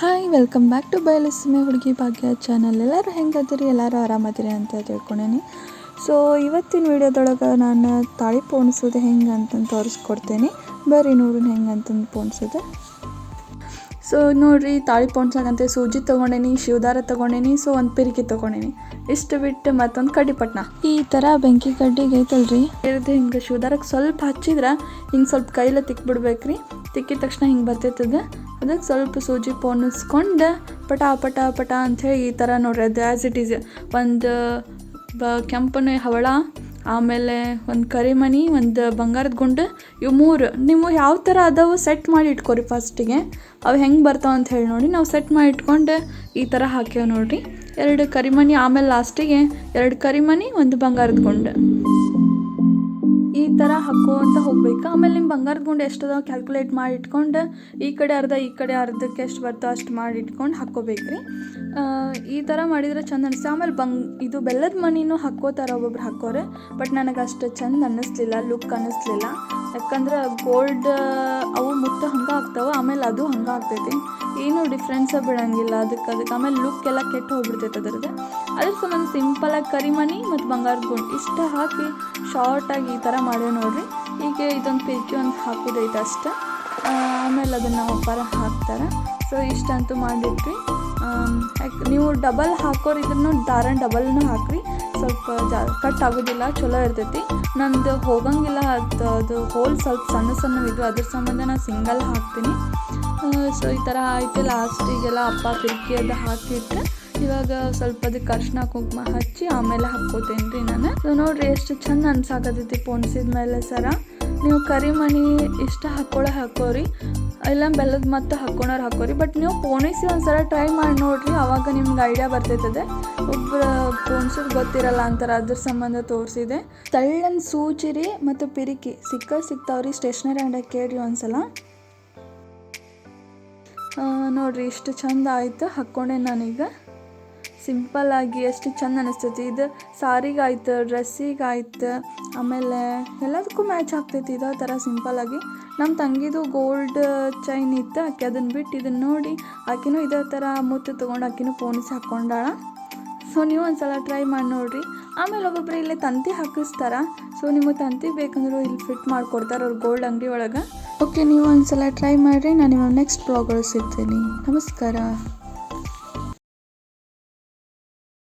Hi welcome back to ಬಯಲಸೀಮೆ ಹುಡುಗಿ ಭಾಗ್ಯ channel. ಎಲ್ಲರೂ ಹೆಂಗದಿರಿ, ಎಲ್ಲರೂ ಆರಾಮದಿರಿ ಅಂತ ತಿಳ್ಕೊಂಡೇನಿ. ಸೊ ಇವತ್ತಿನ ವಿಡಿಯೋದೊಳಗೆ ನಾನು ತಾಳಿ ಪೋಣಿಸೋದು ಹೆಂಗೆ ಅಂತಂದು ತೋರಿಸ್ಕೊಡ್ತೇನೆ. ಬರ್ರಿ ನೋಡೋಣ ಹೆಂಗೆ ಅಂತಂದು ಪೋಣಿಸೋದು. ಸೊ ನೋಡಿರಿ, ತಾಳಿ ಪೋಣ್ಸಕ್ಕಂತೆ ಸೂಜಿ ತೊಗೊಂಡೇನಿ, ಶಿವದಾರ ತೊಗೊಂಡೇನಿ, ಸೊ ಒಂದು ಪಿರಿಕಿ ತೊಗೊಂಡೇನಿ. ಇಷ್ಟು ಬಿಟ್ಟು ಮತ್ತೊಂದು ಕಡ್ಡಿಪಟ್ನ. ಈ ಥರ ಬೆಂಕಿ ಕಡ್ಡಿಗೆ ಐತಲ್ರಿ, ಇರದು ಹಿಂಗೆ ಶಿವದಾರಕ್ಕೆ ಸ್ವಲ್ಪ ಹಚ್ಚಿದ್ರೆ ಹಿಂಗೆ ಸ್ವಲ್ಪ ಕೈಲ ತಿಕ್ಬಿಡ್ಬೇಕ್ರಿ. ತಿಕ್ಕಿದ ತಕ್ಷಣ ಹಿಂಗೆ ಬರ್ತೈತದ. ಅದಕ್ಕೆ ಸ್ವಲ್ಪ ಸೂಜಿ ಪೋಣಿಸ್ಕೊಂಡು ಪಟ ಪಟ ಪಟ ಅಂಥೇಳಿ ಈ ಥರ ನೋಡ್ರಿ, ಅದು ಆ್ಯಸ್ ಇಟ್ ಈಸ್ ಒಂದು ಕೆಂಪನೆ ಹವಳ, ಆಮೇಲೆ ಒಂದು ಕರಿಮಣಿ, ಒಂದು ಬಂಗಾರದ ಗುಂಡು, ಇವು ಮೂರು ನೀವು ಯಾವ ಥರ ಅದಾವು ಸೆಟ್ ಮಾಡಿ ಇಟ್ಕೊರಿ. ಫಸ್ಟಿಗೆ ಅವು ಹೆಂಗೆ ಬರ್ತಾವೆ ಅಂತ ಹೇಳಿ ನೋಡಿ, ನಾವು ಸೆಟ್ ಮಾಡಿ ಇಟ್ಕೊಂಡು ಈ ಥರ ಹಾಕ್ಯವು ನೋಡಿರಿ. 2 ಕರಿಮಣಿ, ಆಮೇಲೆ ಲಾಸ್ಟಿಗೆ 2 ಕರಿಮಣಿ, ಒಂದು ಬಂಗಾರದ ಗುಂಡು, ಈ ಥರ ಹಾಕೋಂತ ಹೋಗ್ಬೇಕು. ಆಮೇಲೆ ನಿಮ್ಮ ಬಂಗಾರದ ಗುಂಡು ಎಷ್ಟದ ಕ್ಯಾಲ್ಕುಲೇಟ್ ಮಾಡಿ ಇಟ್ಕೊಂಡು ಈ ಕಡೆ ಅರ್ಧ ಈ ಕಡೆ ಅರ್ಧಕ್ಕೆ ಎಷ್ಟು ಬರ್ತೋ ಅಷ್ಟು ಮಾಡಿ ಇಟ್ಕೊಂಡು ಹಾಕ್ಕೋಬೇಕ್ರಿ. ಈ ಥರ ಮಾಡಿದರೆ ಚಂದ ಅನಿಸ್ತು. ಆಮೇಲೆ ಇದು ಬೆಲ್ಲದ ಮಣಿನೂ ಹಾಕ್ಕೋತಾರೆ ಒಬ್ಬೊಬ್ರು ಹಾಕೋರೆ, ಬಟ್ ನನಗೆ ಅಷ್ಟು ಚಂದ ಅನ್ನಿಸ್ಲಿಲ್ಲ, ಲುಕ್ ಅನ್ನಿಸ್ಲಿಲ್ಲ. ಯಾಕಂದ್ರೆ ಗೋಲ್ಡ್ ಅವು ಮುಟ್ಟು ಹಂಗೆ ಆಗ್ತಾವೆ, ಆಮೇಲೆ ಅದು ಹಂಗೆ ಆಗ್ತೈತಿ, ಏನೂ ಡಿಫ್ರೆನ್ಸ ಬಿಡೋಂಗಿಲ್ಲ ಅದಕ್ಕೆ. ಆಮೇಲೆ ಲುಕ್ ಎಲ್ಲ ಕೆಟ್ಟು ಹೋಗ್ಬಿಡ್ತೈತೆ ಅದರದ್ದು. ಅದ್ರ ಸಂಬಂಧ ಸಿಂಪಲಾಗಿ ಕರಿಮಣಿ ಮತ್ತು ಬಂಗಾರದ ಗುಂಡು ಇಷ್ಟು ಹಾಕಿ ಶಾರ್ಟಾಗಿ ಈ ಥರ ಮಾಡ್ಯಾವ ನೋಡಿರಿ. ಈಗ ಇದೊಂದು ಪಿರಿಕಿ ಒಂದು ಹಾಕೋದೈತೆ ಅಷ್ಟೆ. ಆಮೇಲೆ ಅದನ್ನು ಒಬ್ಬರ ಹಾಕ್ತಾರೆ. ಸೊ ಇಷ್ಟಂತೂ ಮಾಡಿಟ್ರಿ. ನೀವು ಡಬಲ್ ಹಾಕೋರಿದ್ರೂ ದಾರ ಡಬಲ್ನೂ ಹಾಕ್ರಿ, ಸ್ವಲ್ಪ ಕಟ್ ಆಗೋದಿಲ್ಲ, ಚಲೋ ಇರ್ತೈತಿ. ನಂದು ಹೋಗಂಗಿಲ್ಲ, ಅದು ಹೋಲ್ ಸ್ವಲ್ಪ ಸಣ್ಣ ಸಣ್ಣವಿದ್ದು, ಅದ್ರ ಸಂಬಂಧ ನಾನು ಸಿಂಗಲ್ ಹಾಕ್ತೀನಿ. ಸೊ ಈ ಥರ ಆಯಿತು. ಲಾಸ್ಟಿಗೆಲ್ಲ ಅಪ್ಪ ಪಿರಿಕಿ ಅದು ಹಾಕಿಟ್ರೆ ಇವಾಗ ಸ್ವಲ್ಪ ಅದಕ್ಕೆ ಅರ್ಶಿನ ಕುಂಕುಮ ಹಚ್ಚಿ ಆಮೇಲೆ ಹಾಕ್ಕೋತೇನೆ ರೀ ನಾನು. ಸೊ ನೋಡಿರಿ ಎಷ್ಟು ಚಂದ ಅನ್ಸಾಕತ್ತೈತಿ ಪೋಣಿಸಿದ ಮೇಲೆ ಸರ. ನೀವು ಕರಿಮಣಿ ಇಷ್ಟ ಹಾಕೋರಿ, ಇಲ್ಲ ಬೆಲ್ಲದ ಮತ್ತು ಹಾಕೋರಿ. ಬಟ್ ನೀವು ಪೋಣಿಸಿ ಒಂದ್ಸಲ ಟ್ರೈ ಮಾಡಿ ನೋಡಿರಿ, ಆವಾಗ ನಿಮ್ಗೆ ಐಡಿಯಾ ಬರ್ತೈತದೆ. ಒಬ್ಬರು ಪೋಣಿಸೋದು ಗೊತ್ತಿರಲ್ಲ ಅಂತಾರೆ, ಅದ್ರ ಸಂಬಂಧ ತೋರಿಸಿದೆ. ತಳ್ಳನ್ ಸೂಜಿರಿ ಮತ್ತು ಪಿರಿಕಿ ಸಿಗ್ತಾವ್ರಿ ಸ್ಟೇಷ್ನರಿ ಅಂಗಡಿಯಾಗ, ಕೇಳ್ರಿ ಒಂದ್ಸಲ. ನೋಡಿರಿ ಇಷ್ಟು ಚಂದ ಆಯಿತು, ಹಾಕ್ಕೊಂಡೆ ನಾನೀಗ ಸಿಂಪಲ್ಲಾಗಿ. ಎಷ್ಟು ಚಂದ ಅನಿಸ್ತೈತಿ ಇದು. ಸಾರಿಗಾಯ್ತು, ಡ್ರೆಸ್ಸಿಗಾಯ್ತು, ಆಮೇಲೆ ಎಲ್ಲದಕ್ಕೂ ಮ್ಯಾಚ್ ಆಗ್ತೈತಿ ಇದೇ ಥರ ಸಿಂಪಲ್ಲಾಗಿ. ನಮ್ಮ ತಂಗಿದು ಗೋಲ್ಡ್ ಚೈನ್ ಇತ್ತು, ಆಕೆ ಅದನ್ನು ಬಿಟ್ಟು ಇದನ್ನು ನೋಡಿ ಆಕೆನೂ ಇದೇ ಥರ ಮುತ್ತು ತೊಗೊಂಡು ಆಕೆನೂ ಪೋಣಿಸಿ ಹಾಕ್ಕೊಂಡಾಳ. ಸೊ ನೀವು ಒಂದ್ಸಲ ಟ್ರೈ ಮಾಡಿ ನೋಡಿರಿ. ಆಮೇಲೆ ಒಬ್ಬೊಬ್ಬರು ಇಲ್ಲೇ ತಂತಿ ಹಾಕಿಸ್ತಾರ. ಸೊ ನಿಮಗೆ ತಂತಿ ಬೇಕಂದ್ರೆ ಇಲ್ಲಿ ಫಿಟ್ ಮಾಡಿಕೊಡ್ತಾರೆ ಅವ್ರು ಗೋಲ್ಡ್ ಅಂಗಡಿ ಒಳಗೆ. ಓಕೆ, ನೀವು ಒಂದ್ಸಲ ಟ್ರೈ ಮಾಡಿರಿ. ನಾನು ಇವಾಗ ನೆಕ್ಸ್ಟ್ ಬ್ಲಾಗ್ ಸಿಗ್ತೀನಿ. ನಮಸ್ಕಾರ.